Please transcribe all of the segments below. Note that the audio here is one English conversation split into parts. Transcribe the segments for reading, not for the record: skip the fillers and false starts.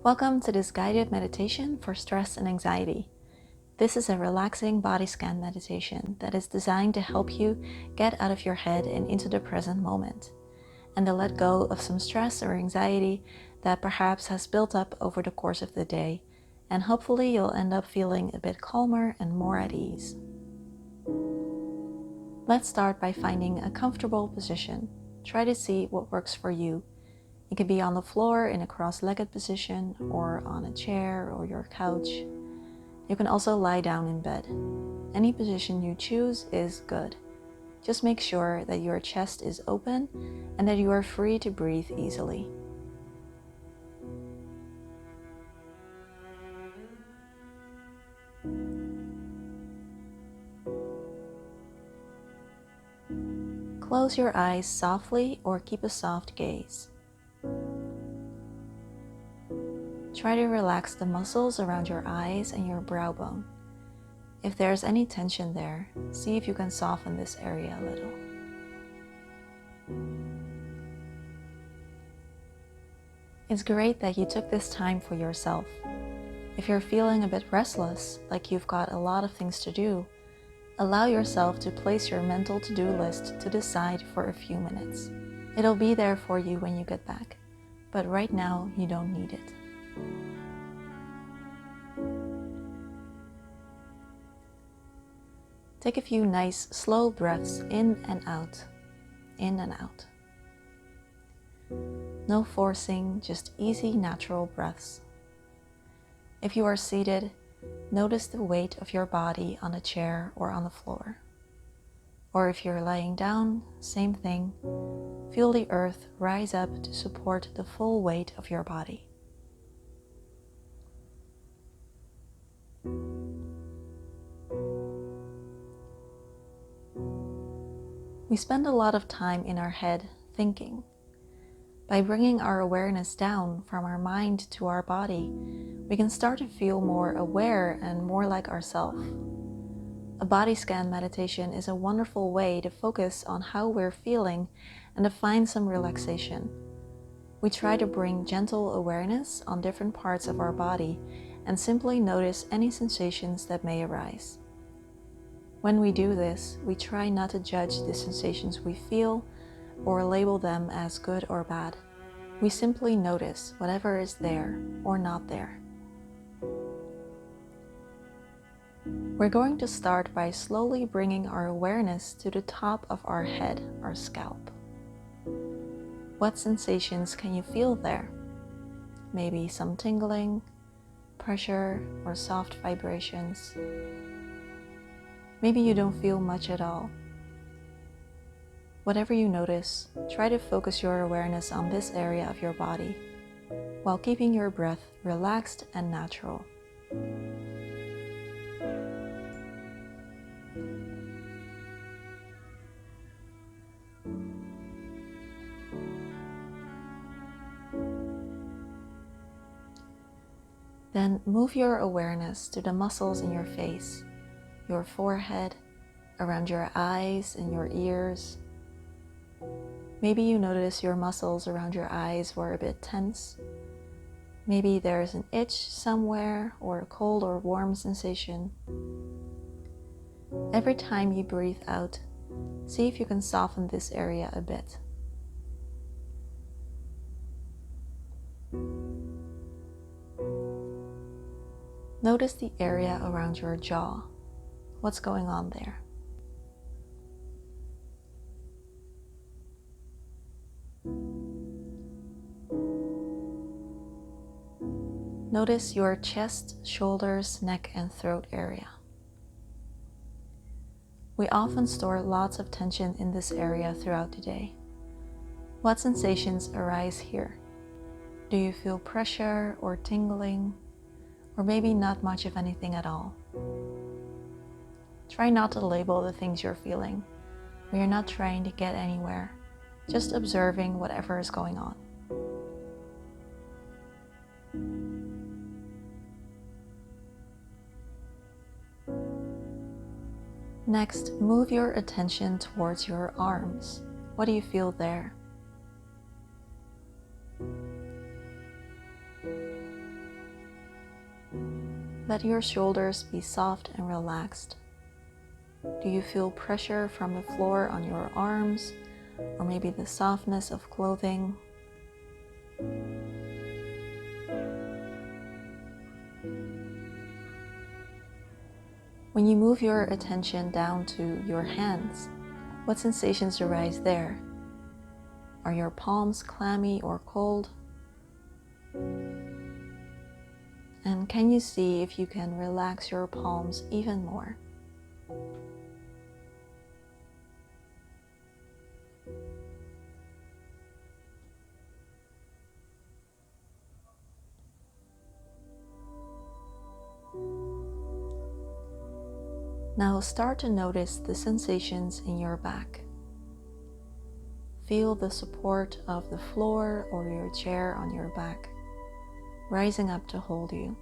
Welcome to this guided meditation for stress and anxiety. This is a relaxing body scan meditation that is designed to help you get out of your head and into the present moment, and to let go of some stress or anxiety that perhaps has built up over the course of the day, and hopefully you'll end up feeling a bit calmer and more at ease. Let's start by finding a comfortable position. Try to see what works for you. It can be on the floor in a cross-legged position, or on a chair or your couch. You can also lie down in bed. Any position you choose is good. Just make sure that your chest is open and that you are free to breathe easily. Close your eyes softly or keep a soft gaze. Try to relax the muscles around your eyes and your brow bone. If there's any tension there, see if you can soften this area a little. It's great that you took this time for yourself. If you're feeling a bit restless, like you've got a lot of things to do, allow yourself to place your mental to-do list to the side for a few minutes. It'll be there for you when you get back, but right now you don't need it. Take a few nice, slow breaths in and out, in and out. No forcing, just easy, natural breaths. If you are seated, notice the weight of your body on a chair or on the floor. Or if you're lying down, same thing. Feel the earth rise up to support the full weight of your body. We spend a lot of time in our head thinking. By bringing our awareness down from our mind to our body, we can start to feel more aware and more like ourselves. A body scan meditation is a wonderful way to focus on how we're feeling and to find some relaxation. We try to bring gentle awareness on different parts of our body and simply notice any sensations that may arise. When we do this, we try not to judge the sensations we feel or label them as good or bad. We simply notice whatever is there or not there. We're going to start by slowly bringing our awareness to the top of our head, our scalp. What sensations can you feel there? Maybe some tingling, pressure, or soft vibrations. Maybe you don't feel much at all. Whatever you notice, try to focus your awareness on this area of your body, while keeping your breath relaxed and natural. Then move your awareness to the muscles in your face, your forehead, around your eyes and your ears. Maybe you notice your muscles around your eyes were a bit tense. Maybe there's an itch somewhere or a cold or warm sensation. Every time you breathe out, see if you can soften this area a bit. Notice the area around your jaw. What's going on there? Notice your chest, shoulders, neck, and throat area. We often store lots of tension in this area throughout the day. What sensations arise here? Do you feel pressure or tingling? Or maybe not much of anything at all? Try not to label the things you're feeling. We are not trying to get anywhere, just observing whatever is going on. Next, move your attention towards your arms. What do you feel there? Let your shoulders be soft and relaxed. Do you feel pressure from the floor on your arms, or maybe the softness of clothing? When you move your attention down to your hands, what sensations arise there? Are your palms clammy or cold? And can you see if you can relax your palms even more? Now start to notice the sensations in your back. Feel the support of the floor or your chair on your back, rising up to hold you.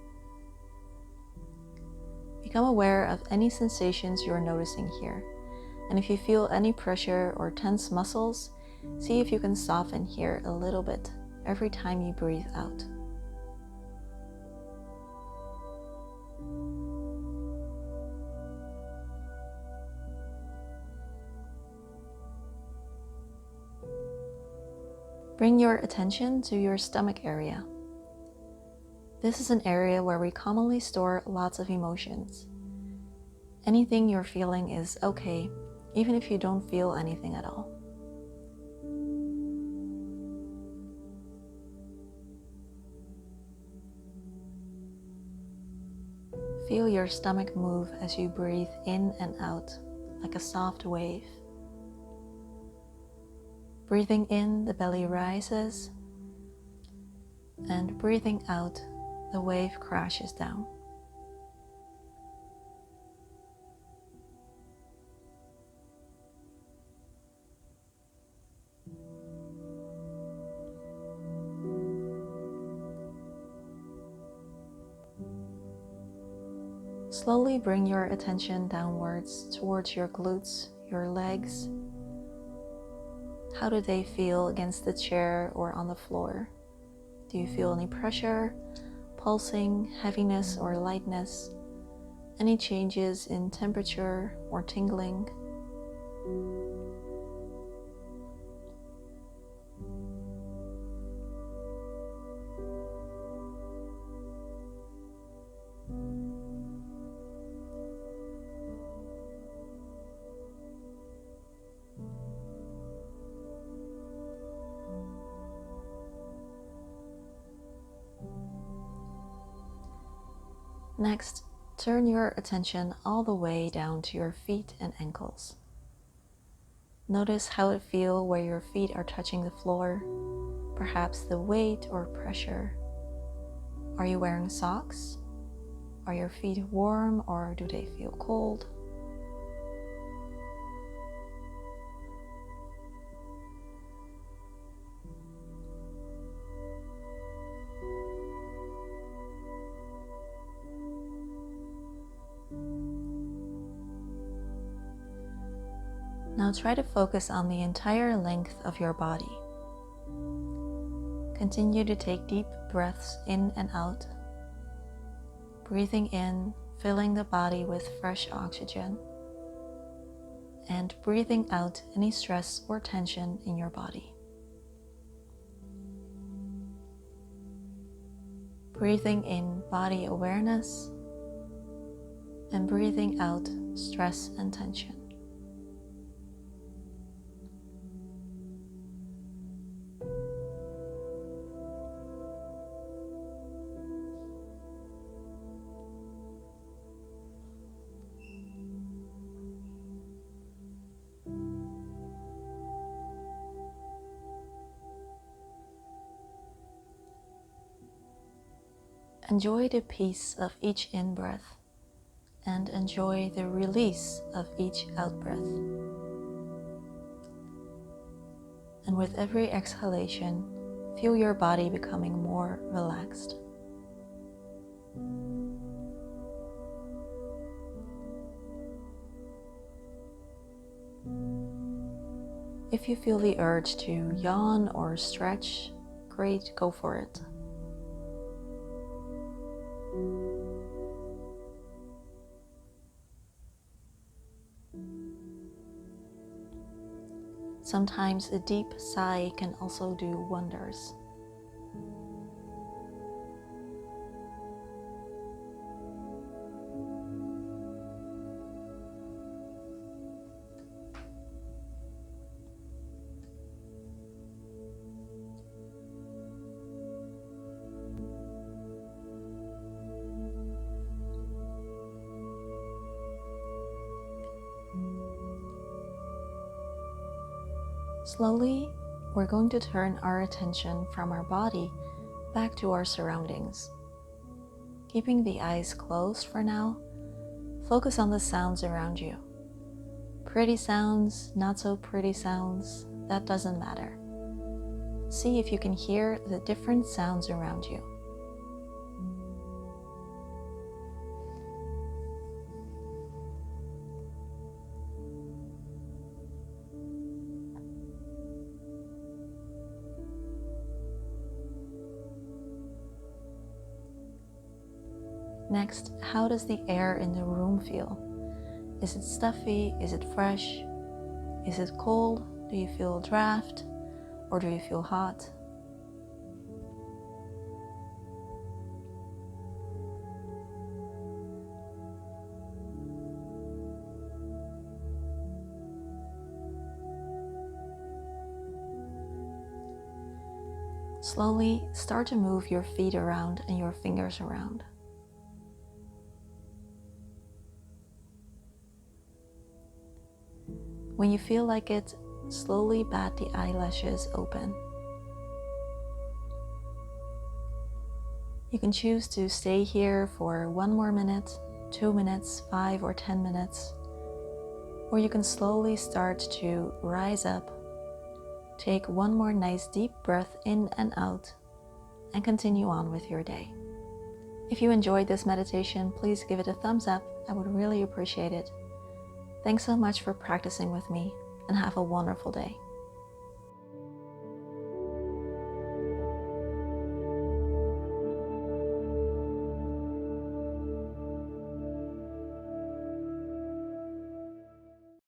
Become aware of any sensations you're noticing here, and if you feel any pressure or tense muscles, see if you can soften here a little bit every time you breathe out. Bring your attention to your stomach area. This is an area where we commonly store lots of emotions. Anything you're feeling is okay, even if you don't feel anything at all. Feel your stomach move as you breathe in and out, like a soft wave. Breathing in, the belly rises, and breathing out, the wave crashes down. Slowly bring your attention downwards towards your glutes, your legs. How do they feel against the chair or on the floor? Do you feel any pressure, pulsing, heaviness or lightness? Any changes in temperature or tingling? Next, turn your attention all the way down to your feet and ankles. Notice how it feels where your feet are touching the floor, perhaps the weight or pressure. Are you wearing socks? Are your feet warm or do they feel cold? Now try to focus on the entire length of your body. Continue to take deep breaths in and out, breathing in, filling the body with fresh oxygen, and breathing out any stress or tension in your body. Breathing in body awareness, and breathing out stress and tension. Enjoy the peace of each in-breath and enjoy the release of each out-breath. And with every exhalation, feel your body becoming more relaxed. If you feel the urge to yawn or stretch, great, go for it. sometimes a deep sigh can also do wonders. Slowly, we're going to turn our attention from our body back to our surroundings. Keeping the eyes closed for now, focus on the sounds around you. Pretty sounds, not so pretty sounds, that doesn't matter. See if you can hear the different sounds around you. Next, how does the air in the room feel? Is it stuffy? Is it fresh? Is it cold? Do you feel a draft? Or do you feel hot? Slowly start to move your feet around and your fingers around. When you feel like it, slowly bat the eyelashes open. You can choose to stay here for 1 more minute, 2 minutes, 5 or 10 minutes, or you can slowly start to rise up, take 1 more nice deep breath in and out, and continue on with your day. If you enjoyed this meditation, please give it a thumbs up. I would really appreciate it. Thanks so much for practicing with me, and have a wonderful day.